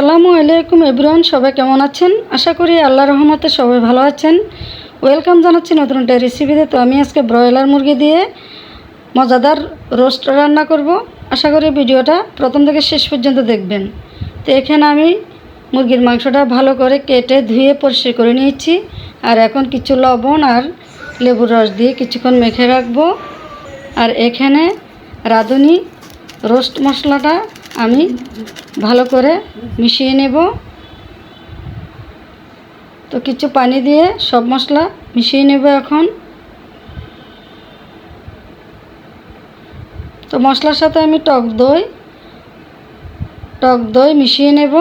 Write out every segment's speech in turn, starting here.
আসসালামু আলাইকুম এভরিওয়ান, সবাই কেমন আছেন? আশা করি আল্লাহর রহমতে সবাই ভালো আছেন। ওয়েলকাম জানাচ্ছি নতুন একটা রেসিপিতে। তো আমি আজকে ব্রয়লার মুরগি দিয়ে মজাদার রোস্ট রান্না করব। আশা করি ভিডিওটা প্রথম থেকে শেষ পর্যন্ত দেখবেন। তো এখানে আমি মুরগির মাংসটা ভালো করে কেটে ধুয়ে পরিষ্কার করে নিয়েছি। আর এখন কিছু লবণ আর লেবুর রস দিয়ে কিছুক্ষণ মেখে রাখবো। আর এখানে রাঁধুনি রোস্ট মশলাটা আমি ভালো করে মিশিয়ে নেব। তো কিছু পানি দিয়ে সব মশলা মিশিয়ে নেব এখন। তো মশলার সাথে আমি টক দই মিশিয়ে নেব।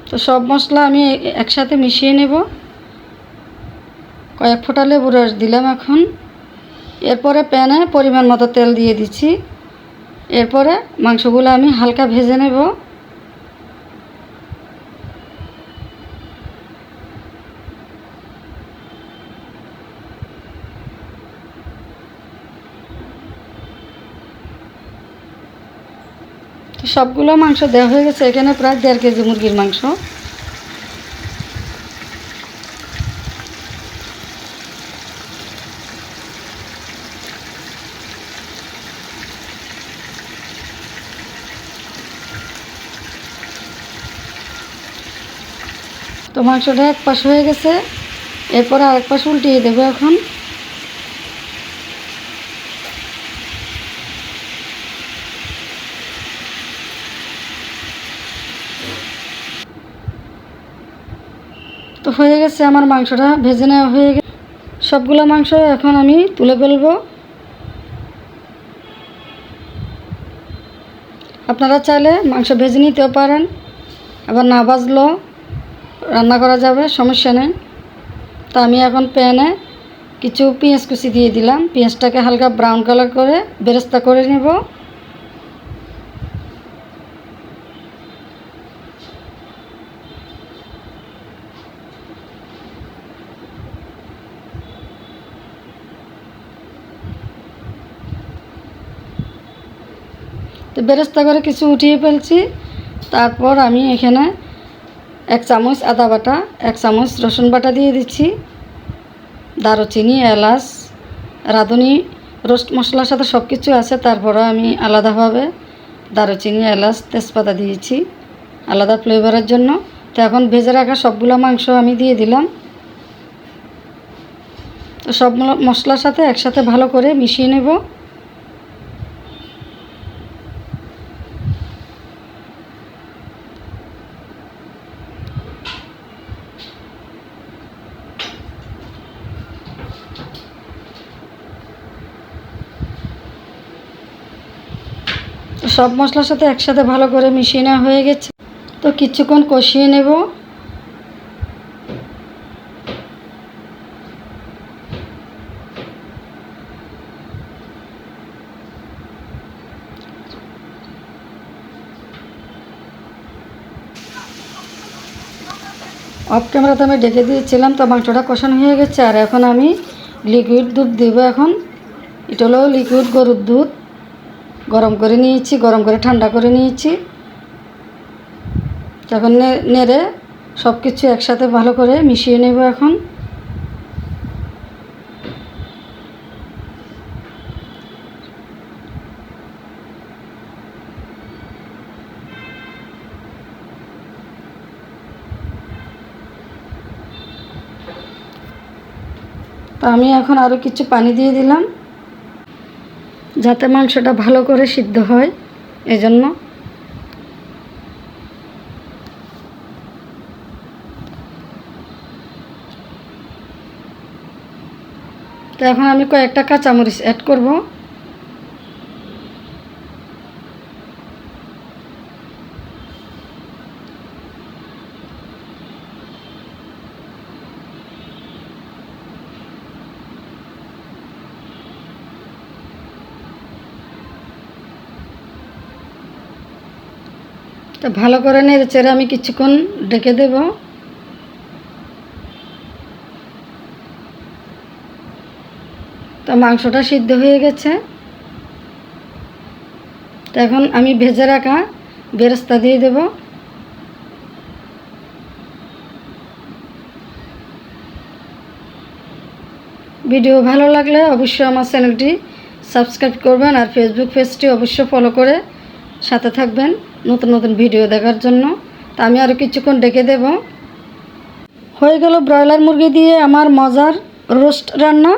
তো সব মশলা আমি একসাথে মিশিয়ে নেব। কয়েক ফোঁটা লেবুর রস দিলাম এখন। এরপরে প্যানে পরিমাণ মতো তেল দিয়ে দিচ্ছি। এরপরে মাংসগুলো আমি হালকা ভেজে নেব। তো সবগুলো মাংস দেওয়া হয়ে গেছে। এখানে প্রায় 1.5 কেজি মুরগির মাংস। তো মাংসটা এক পাশ হয়ে গেছে। এরপর আরেক পাশ উল্টিয়ে দেবো এখন। তো হয়ে গেছে আমার মাংসটা ভেজে নেওয়া হয়ে গেছে। সবগুলো মাংস এখন আমি তুলে ফেলবো। আপনারা চাইলে মাংস ভেজে নিতেও পারেন, আবার না ভাজলেও রান্না করা যাবে, সমস্যা নেই। তো আমি এখন প্যানে কিছু পেঁয়াজ কুচি দিয়ে দিলাম। পেঁয়াজটাকে হালকা ব্রাউন কালার করে বেরেস্তা করে নেব। তো বেরেস্তা করে কিছু উঠিয়ে ফেলছি। তারপর আমি এখানে 1 চামচ আদা বাটা, 1 চামচ রসুন বাটা দিয়ে দিচ্ছি। দারুচিনি, এলাচ, রাঁধুনি রোস্ট মশলার সাথে সব কিছু আছে, তারপরে আমি আলাদাভাবে দারুচিনি, এলাচ, তেজপাতা দিয়েছি আলাদা ফ্লেভারের জন্য। তো এখন ভেজে রাখা সবগুলো মাংস আমি দিয়ে দিলাম। তো সব মশলার সাথে একসাথে ভালো করে মিশিয়ে নেব। সব মশলার সাথে একসাথে ভালো করে মিশিয়ে নেওয়া হয়ে গেছে। তো কিছুক্ষণ কষিয়ে নেব। অফ ক্যামেরাতে আমি ডেকে দিয়েছিলাম। তো মাংসটা কষানো হয়ে গেছে। আর এখন আমি লিকুইড দুধ দেব এখন। এটা হলো লিকুইড গরুর দুধ। গরম করে নিয়েছি, গরম করে ঠান্ডা করে নিয়েছি। তখন নেড়ে সব কিছু একসাথে ভালো করে মিশিয়ে নেব এখন। তো আমি এখন আরও কিছু পানি দিয়ে দিলাম, যাতে মাংসটা ভালো করে সিদ্ধ হয়, এজন্য। তো এখন আমি কয়েকটা কাঁচামরিচ অ্যাড করব। তো ভালো করে নেড়ে চেড়ে আমি কিছুক্ষণ ঢেকে দেব। তো মাংসটা সিদ্ধ হয়ে গেছে। তো এখন আমি ভেজে রাখা বেরেস্তা দিয়ে দেব। ভিডিও ভালো লাগলে অবশ্যই আমার চ্যানেলটি সাবস্ক্রাইব করবেন, আর ফেসবুক পেজটি অবশ্যই ফলো করে সাথে থাকবেন নতুন নতুন ভিডিও দেখার জন্য। তো আমি আরও কিছুক্ষণ ডেকে দেব। হয়ে গেল ব্রয়লার মুরগি দিয়ে আমার মজার রোস্ট রান্না।